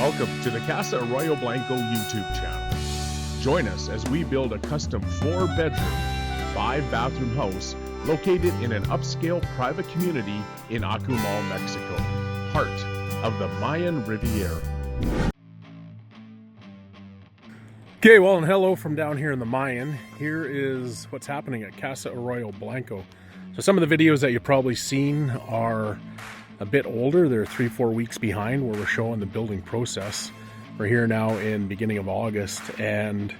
Welcome to the Casa Arroyo Blanco YouTube channel. Join us as we build a custom 4-bedroom, 5-bathroom house located in an upscale private community in Akumal, Mexico, part of the Mayan Riviera. Okay, well, and hello from down here in the Mayan. Here is what's happening at Casa Arroyo Blanco. So some of the videos that you've probably seen are a bit older. They're 3-4 weeks behind where we're showing the building process. We're here now in beginning of August and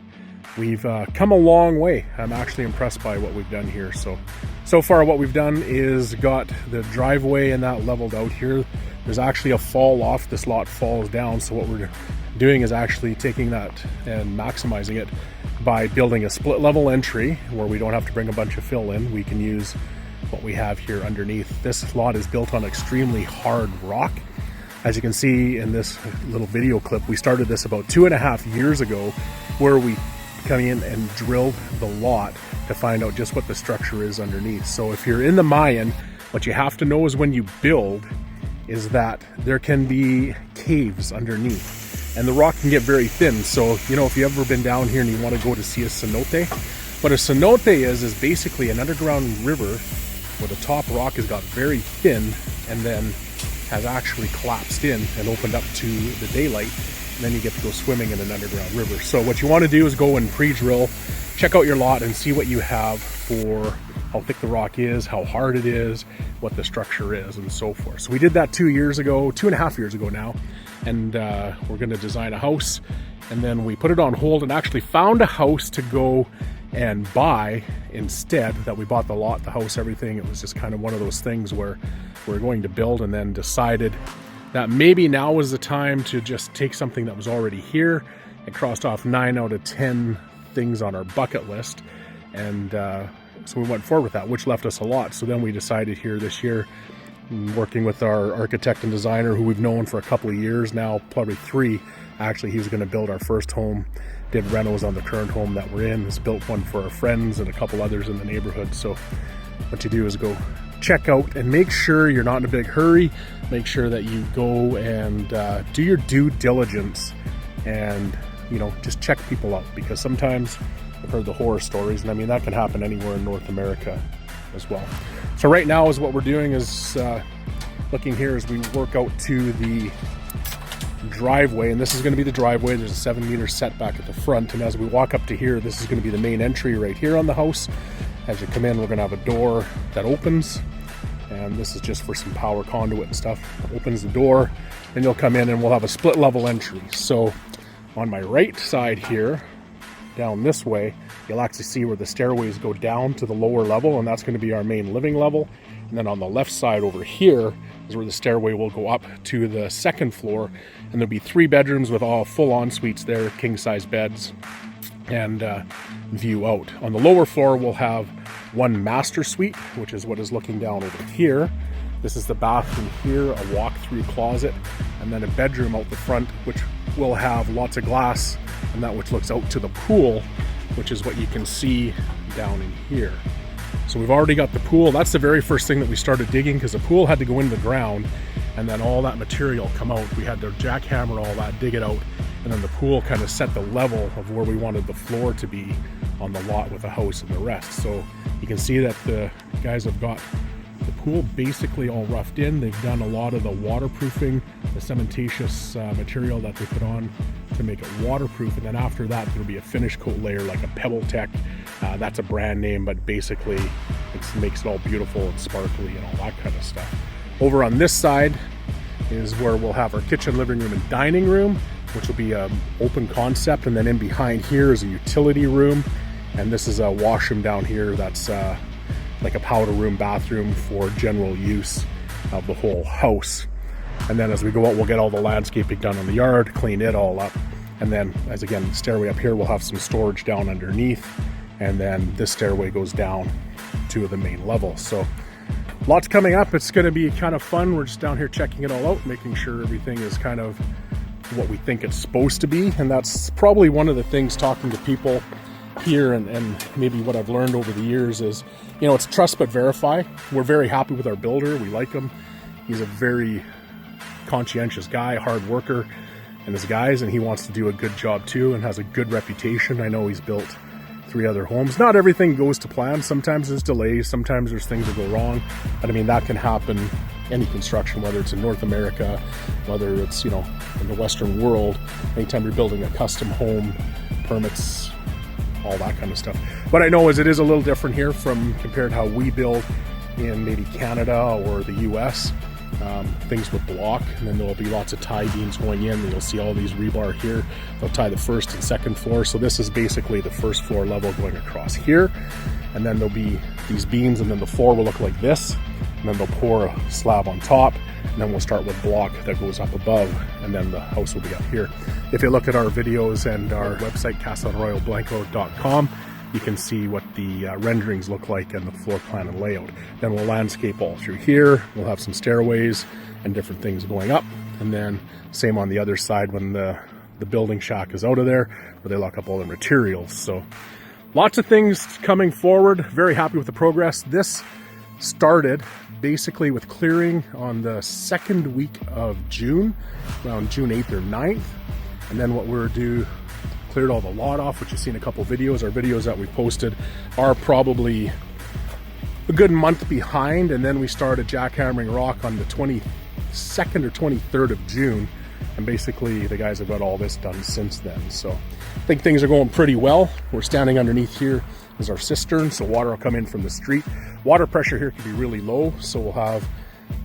we've come a long way. I'm actually impressed by what we've done here. So far what we've done is got the driveway and that leveled out here. There's actually a fall off. This lot falls down. So what we're doing is actually taking that and maximizing it by building a split level entry where we don't have to bring a bunch of fill in. We can use what we have here underneath. This lot is built on extremely hard rock. As you can see in this little video clip, we started this about 2.5 years ago where we come in and drilled the lot to find out just what the structure is underneath. So if you're in the Mayan, what you have to know is when you build is that there can be caves underneath and the rock can get very thin. So, you know, if you've ever been down here and you want to go to see a cenote, what a cenote is basically an underground river where the top rock has got very thin and then has actually collapsed in and opened up to the daylight, and then you get to go swimming in an underground river. So what you want to do is go and pre-drill, check out your lot and see what you have for how thick the rock is, how hard it is, what the structure is, and so forth. So we did that 2 years ago, 2.5 years ago now, and we're going to design a house, and then we put it on hold and actually found a house to go and buy instead. That we bought the lot, the house, everything. It was just kind of one of those things where we're going to build and then decided that maybe now was the time to just take something that was already here and crossed off 9 out of 10 things on our bucket list. And so we went forward with that, which left us a lot. So then we decided here this year, working with our architect and designer who we've known for a couple of years now, probably 3, actually, he was going to build our first home, did renos on the current home that we're in, has built one for our friends and a couple others in the neighborhood. So what you do is go check out and make sure you're not in a big hurry. Make sure that you go and do your due diligence and, you know, just check people out, because sometimes I've heard the horror stories, and I mean that can happen anywhere in North America as well. So right now is what we're doing is looking here as we work out to the driveway, and this is going to be the driveway. There's a 7-meter setback at the front, and as we walk up to here, this is going to be the main entry right here on the house. As you come in, we're going to have a door that opens, and this is just for some power conduit and stuff. It opens the door, and you'll come in and we'll have a split level entry. So on my right side here, down this way, you'll actually see where the stairways go down to the lower level, and that's going to be our main living level. And then on the left side over here is where the stairway will go up to the 2nd floor, and there'll be 3 bedrooms with all full en-suites there, king-size beds, and view out. On the lower floor, we'll have 1 master suite, which is what is looking down over here. This is the bathroom here, a walk-through closet, and then a bedroom out the front, which will have lots of glass, and that which looks out to the pool, which is what you can see down in here. So we've already got the pool. That's the very first thing that we started digging, because the pool had to go into the ground and then all that material come out. We had to jackhammer all that, dig it out, and then the pool kind of set the level of where we wanted the floor to be on the lot with the house and the rest. So you can see that the guys have got the pool basically all roughed in. They've done a lot of the waterproofing, the cementitious material that they put on to make it waterproof, and then after that there'll be a finish coat layer like a Pebble Tech. That's a brand name, but basically it makes it all beautiful and sparkly and all that kind of stuff. Over on this side is where we'll have our kitchen, living room, and dining room, which will be an open concept, and then in behind here is a utility room, and this is a washroom down here that's like a powder room, bathroom for general use of the whole house. And then as we go out, we'll get all the landscaping done on the yard, clean it all up, and then as again, the stairway up here, we'll have some storage down underneath, and then this stairway goes down to the main level. So lots coming up. It's going to be kind of fun. We're just down here checking it all out, making sure everything is kind of what we think it's supposed to be. And that's probably one of the things, talking to people here and maybe what I've learned over the years is, you know, it's trust but verify. We're very happy with our builder. We like him. He's a very conscientious guy, hard worker. and his guys, and he wants to do a good job too and has a good reputation. I know he's built 3 other homes. Not everything goes to plan. Sometimes there's delays, sometimes there's things that go wrong, but I mean, that can happen any construction, whether it's in North America, whether it's, you know, in the Western world. Anytime you're building a custom home, permits, all that kind of stuff. What I know is it is a little different here from compared to how we build in maybe Canada or the US. Things with block, and then there'll be lots of tie beams going in, and you'll see all these rebar here. They'll tie the first and second floor, so this is basically the first floor level going across here, and then there'll be these beams, and then the floor will look like this, and then they'll pour a slab on top, and then we'll start with block that goes up above, and then the house will be up here. If you look at our videos and our website, casaarroyoblanco.com, you can see what the renderings look like and the floor plan and layout. Then we'll landscape all through here. We'll have some stairways and different things going up. And then same on the other side when the building shack is out of there, where they lock up all the materials. So lots of things coming forward. Very happy with the progress. This started basically with clearing on the 2nd week of June, around June 8th or 9th. And then what we're due, cleared all the lot off, which you've seen a couple videos. Our videos that we posted are probably a good month behind, and then we started jackhammering rock on the 22nd or 23rd of June, and basically the guys have got all this done since then. So I think things are going pretty well. We're standing underneath here is our cistern, so water will come in from the street. Water pressure here can be really low, so we'll have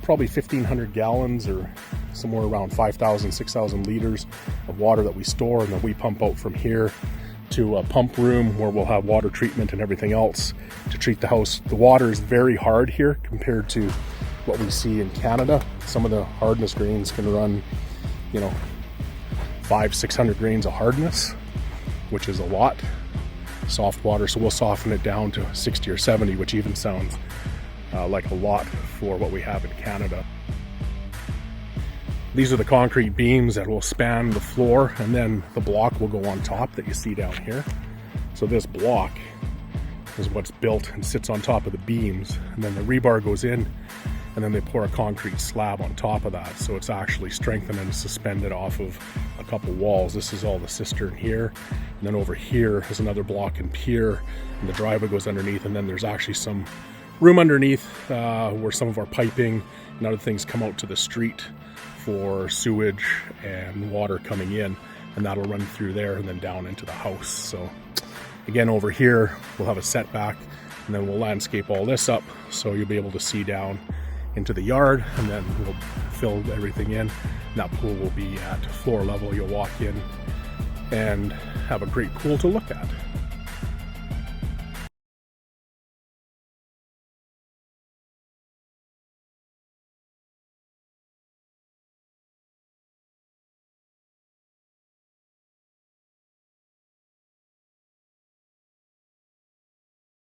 probably 1,500 gallons or somewhere around 5,000, 6,000 liters of water that we store, and then we pump out from here to a pump room where we'll have water treatment and everything else to treat the house. The water is very hard here compared to what we see in Canada. Some of the hardness grains can run, you know, 500-600 grains of hardness, which is a lot. Soft water, so we'll soften it down to 60 or 70, which even sounds like a lot for what we have in Canada. These are the concrete beams that will span the floor, and then the block will go on top that you see down here. So this block is what's built and sits on top of the beams, and then the rebar goes in, and then they pour a concrete slab on top of that, so it's actually strengthened and suspended off of a couple walls. This is all the cistern here, and then over here is another block and pier, and the driveway goes underneath, and then there's actually some room underneath where some of our piping and other things come out to the street for sewage and water coming in, and that'll run through there and then down into the house. So again, over here we'll have a setback, and then we'll landscape all this up so you'll be able to see down into the yard, and then we'll fill everything in. And that pool will be at floor level. You'll walk in and have a great pool to look at.